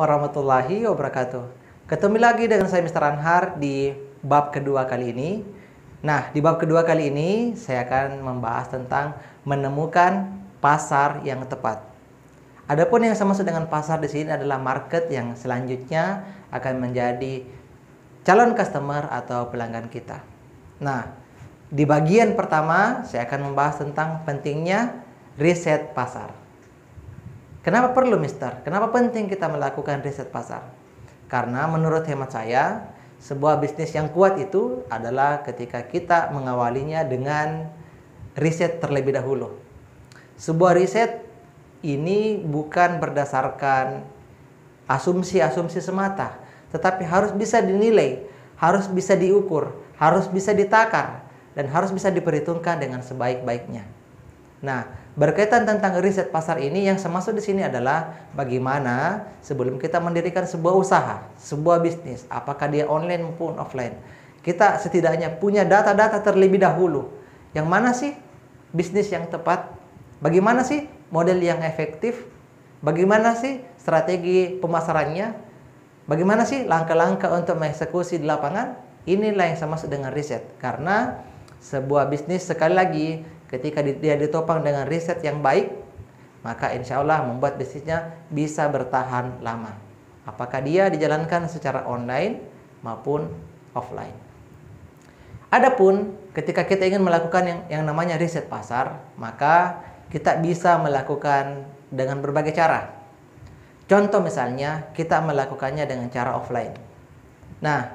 warahmatullahi wabarakatuh. Ketemu lagi dengan saya Mr. Anhar di bab kedua kali ini. Nah, di bab kedua kali ini saya akan membahas tentang menemukan pasar yang tepat. Adapun yang saya maksud dengan pasar di sini adalah market yang selanjutnya akan menjadi calon customer atau pelanggan kita. Nah, di bagian pertama saya akan membahas tentang pentingnya riset pasar. Kenapa perlu, Mister? Kenapa penting kita melakukan riset pasar? Karena menurut hemat saya, sebuah bisnis yang kuat itu adalah ketika kita mengawalinya dengan riset terlebih dahulu. Sebuah riset ini bukan berdasarkan asumsi-asumsi semata, tetapi harus bisa dinilai, harus bisa diukur, harus bisa ditakar, dan harus bisa diperhitungkan dengan sebaik-baiknya. Nah, berkaitan tentang riset pasar ini, yang saya maksud di sini adalah bagaimana sebelum kita mendirikan sebuah usaha, sebuah bisnis, apakah dia online maupun offline, kita setidaknya punya data-data terlebih dahulu. Yang mana sih bisnis yang tepat? Bagaimana sih model yang efektif? Bagaimana sih strategi pemasarannya? Bagaimana sih langkah-langkah untuk mengeksekusi di lapangan? Inilah yang saya maksud dengan riset. Karena sebuah bisnis, sekali lagi, ketika dia ditopang dengan riset yang baik, maka insya Allah membuat bisnisnya bisa bertahan lama. Apakah dia dijalankan secara online maupun offline. Adapun ketika kita ingin melakukan yang namanya riset pasar, maka kita bisa melakukan dengan berbagai cara. Contoh misalnya, kita melakukannya dengan cara offline. Nah,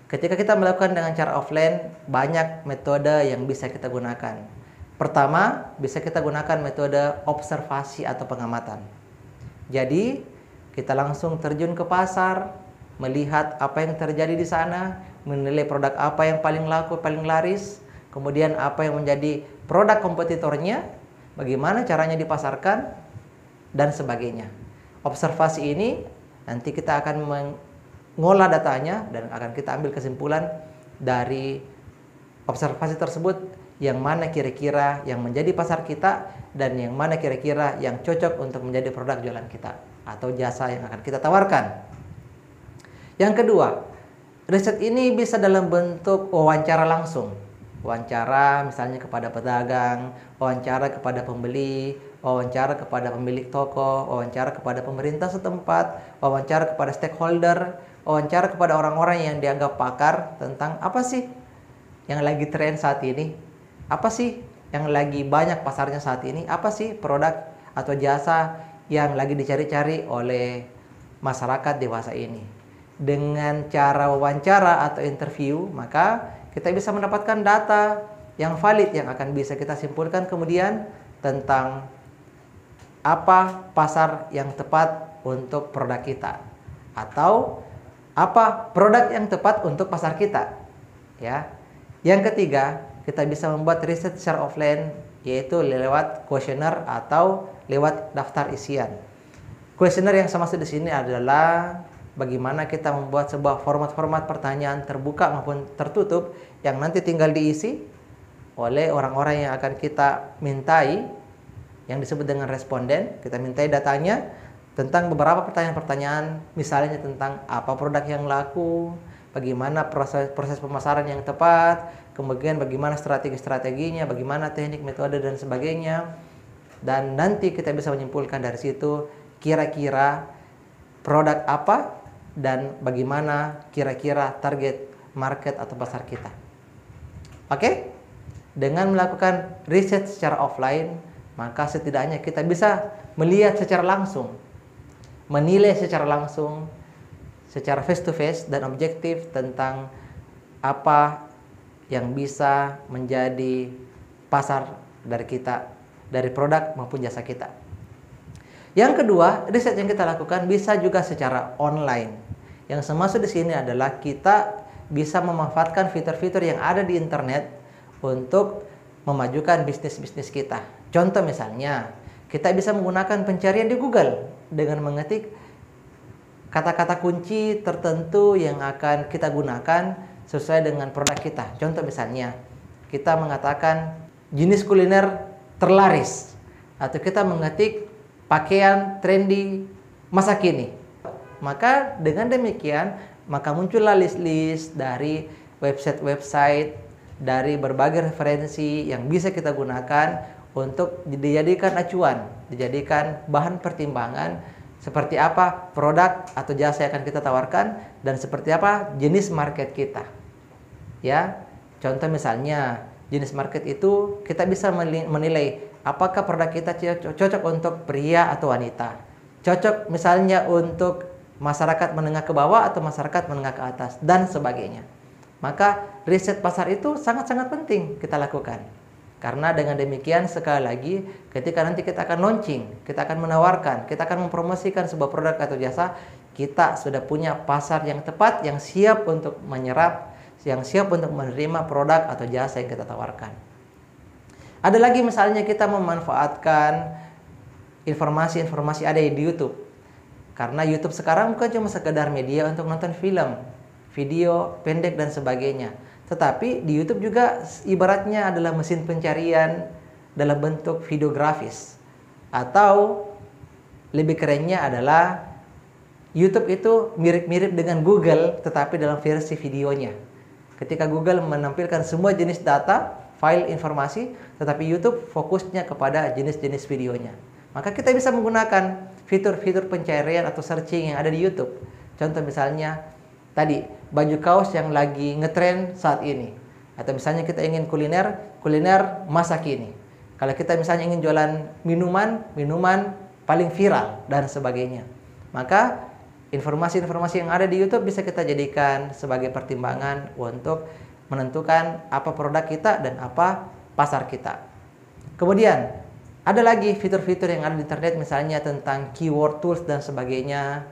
ketika kita melakukan dengan cara offline, banyak metode yang bisa kita gunakan. Pertama, bisa kita gunakan metode observasi atau pengamatan. Jadi, kita langsung terjun ke pasar, melihat apa yang terjadi di sana, menilai produk apa yang paling laku, paling laris, kemudian apa yang menjadi produk kompetitornya, bagaimana caranya dipasarkan, dan sebagainya. Observasi ini nanti kita akan mengolah datanya dan akan kita ambil kesimpulan dari observasi tersebut, yang mana kira-kira yang menjadi pasar kita dan yang mana kira-kira yang cocok untuk menjadi produk jualan kita atau jasa yang akan kita tawarkan. Yang kedua, riset ini bisa dalam bentuk wawancara langsung. Wawancara misalnya kepada pedagang, wawancara kepada pembeli, wawancara kepada pemilik toko, wawancara kepada pemerintah setempat, wawancara kepada stakeholder, wawancara kepada orang-orang yang dianggap pakar tentang apa sih yang lagi tren saat ini. Apa sih yang lagi banyak pasarnya saat ini? Apa sih produk atau jasa yang lagi dicari-cari oleh masyarakat dewasa ini? Dengan cara wawancara atau interview, maka kita bisa mendapatkan data yang valid yang akan bisa kita simpulkan kemudian tentang apa pasar yang tepat untuk produk kita atau apa produk yang tepat untuk pasar kita. Ya. Yang ketiga, kita bisa membuat riset secara offline, yaitu lewat kuesioner atau lewat daftar isian. Kuesioner yang saya maksud di sini adalah bagaimana kita membuat sebuah format-format pertanyaan terbuka maupun tertutup yang nanti tinggal diisi oleh orang-orang yang akan kita mintai, yang disebut dengan responden. Kita mintai datanya tentang beberapa pertanyaan-pertanyaan, misalnya tentang apa produk yang laku, bagaimana proses pemasaran yang tepat, kemudian bagaimana strategi-strateginya, bagaimana teknik, metode, dan sebagainya. Dan nanti kita bisa menyimpulkan dari situ kira-kira produk apa dan bagaimana kira-kira target market atau pasar kita. Oke? Dengan melakukan riset secara offline, maka setidaknya kita bisa melihat secara langsung, menilai secara langsung, secara face to face dan objektif tentang apa yang bisa menjadi pasar dari kita, dari produk maupun jasa kita. Yang kedua, riset yang kita lakukan bisa juga secara online. Yang saya maksud di sini adalah kita bisa memanfaatkan fitur-fitur yang ada di internet untuk memajukan bisnis-bisnis kita. Contoh misalnya, kita bisa menggunakan pencarian di Google dengan mengetik kata-kata kunci tertentu yang akan kita gunakan sesuai dengan produk kita. Contoh misalnya, kita mengatakan jenis kuliner terlaris, atau kita mengetik pakaian trendy masa kini. Maka dengan demikian, maka muncullah list-list dari website-website, dari berbagai referensi yang bisa kita gunakan untuk dijadikan acuan, dijadikan bahan pertimbangan seperti apa produk atau jasa yang akan kita tawarkan dan seperti apa jenis market kita. Ya, contoh misalnya jenis market itu kita bisa menilai apakah produk kita cocok untuk pria atau wanita. Cocok misalnya untuk masyarakat menengah ke bawah atau masyarakat menengah ke atas dan sebagainya. Maka riset pasar itu sangat-sangat penting kita lakukan. Karena dengan demikian sekali lagi ketika nanti kita akan launching, kita akan menawarkan, kita akan mempromosikan sebuah produk atau jasa, kita sudah punya pasar yang tepat, yang siap untuk menyerap, yang siap untuk menerima produk atau jasa yang kita tawarkan. Ada lagi misalnya kita memanfaatkan informasi-informasi ada di YouTube. Karena YouTube sekarang bukan cuma sekedar media untuk nonton film, video pendek dan sebagainya. Tetapi di YouTube juga ibaratnya adalah mesin pencarian dalam bentuk videografis. Atau lebih kerennya adalah YouTube itu mirip-mirip dengan Google tetapi dalam versi videonya. Ketika Google menampilkan semua jenis data, file informasi, tetapi YouTube fokusnya kepada jenis-jenis videonya. Maka kita bisa menggunakan fitur-fitur pencarian atau searching yang ada di YouTube. Contoh misalnya tadi baju kaos yang lagi ngetren saat ini. Atau misalnya kita ingin kuliner masa kini. Kalau kita misalnya ingin jualan minuman paling viral dan sebagainya. Maka informasi-informasi yang ada di YouTube bisa kita jadikan sebagai pertimbangan untuk menentukan apa produk kita dan apa pasar kita. Kemudian ada lagi fitur-fitur yang ada di internet misalnya tentang keyword tools dan sebagainya.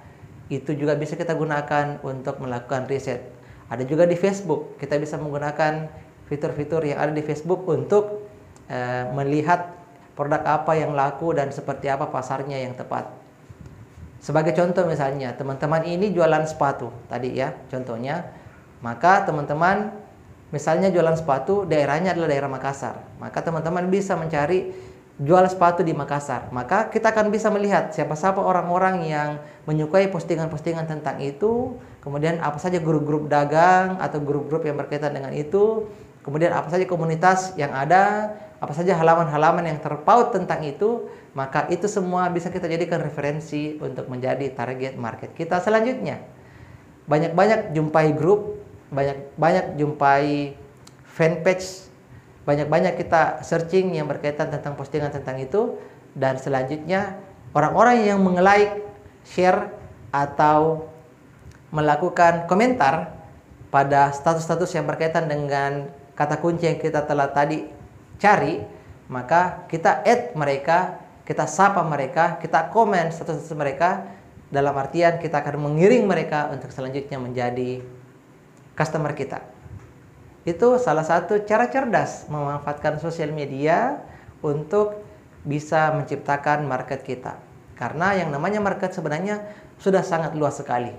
Itu juga bisa kita gunakan untuk melakukan riset. Ada juga di Facebook, kita bisa menggunakan fitur-fitur yang ada di Facebook untuk melihat produk apa yang laku dan seperti apa pasarnya yang tepat. Sebagai contoh misalnya, teman-teman ini jualan sepatu tadi ya, contohnya. Maka teman-teman misalnya jualan sepatu, daerahnya adalah daerah Makassar. Maka teman-teman bisa mencari jual sepatu di Makassar. Maka kita akan bisa melihat siapa-siapa orang-orang yang menyukai postingan-postingan tentang itu, kemudian apa saja grup-grup dagang atau grup-grup yang berkaitan dengan itu, kemudian apa saja komunitas yang ada, apa saja halaman-halaman yang terpaut tentang itu, maka itu semua bisa kita jadikan referensi untuk menjadi target market kita selanjutnya. Banyak-banyak jumpai grup, banyak-banyak jumpai fanpage, banyak-banyak kita searching yang berkaitan tentang postingan tentang itu, dan selanjutnya orang-orang yang menge-like, share atau melakukan komentar pada status-status yang berkaitan dengan kata kunci yang kita telah tadi cari, maka kita add mereka, kita sapa mereka, kita komen status-status mereka, dalam artian kita akan mengiring mereka untuk selanjutnya menjadi customer kita. Itu salah satu cara cerdas memanfaatkan sosial media untuk bisa menciptakan market kita. Karena yang namanya market sebenarnya sudah sangat luas sekali.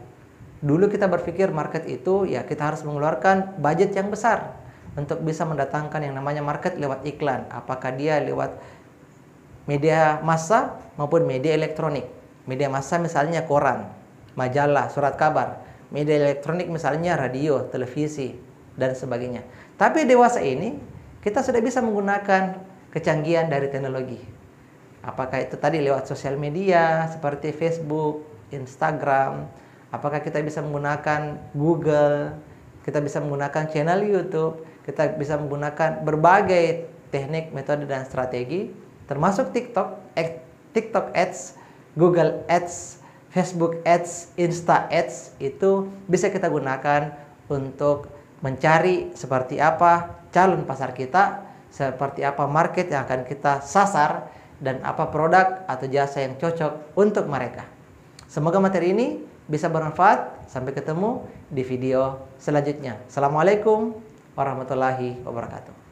Dulu kita berpikir market itu ya kita harus mengeluarkan budget yang besar untuk bisa mendatangkan yang namanya market lewat iklan. Apakah dia lewat media massa maupun media elektronik. Media massa misalnya koran, majalah, surat kabar. Media elektronik misalnya radio, televisi, dan sebagainya. Tapi dewasa ini kita sudah bisa menggunakan kecanggihan dari teknologi. Apakah itu tadi lewat sosial media seperti Facebook, Instagram, apakah kita bisa menggunakan Google, kita bisa menggunakan channel YouTube, kita bisa menggunakan berbagai teknik, metode dan strategi termasuk TikTok Ads, Google Ads, Facebook Ads, Insta Ads, itu bisa kita gunakan untuk mencari seperti apa calon pasar kita, seperti apa market yang akan kita sasar, dan apa produk atau jasa yang cocok untuk mereka. Semoga materi ini bisa bermanfaat. Sampai ketemu di video selanjutnya. Assalamualaikum warahmatullahi wabarakatuh.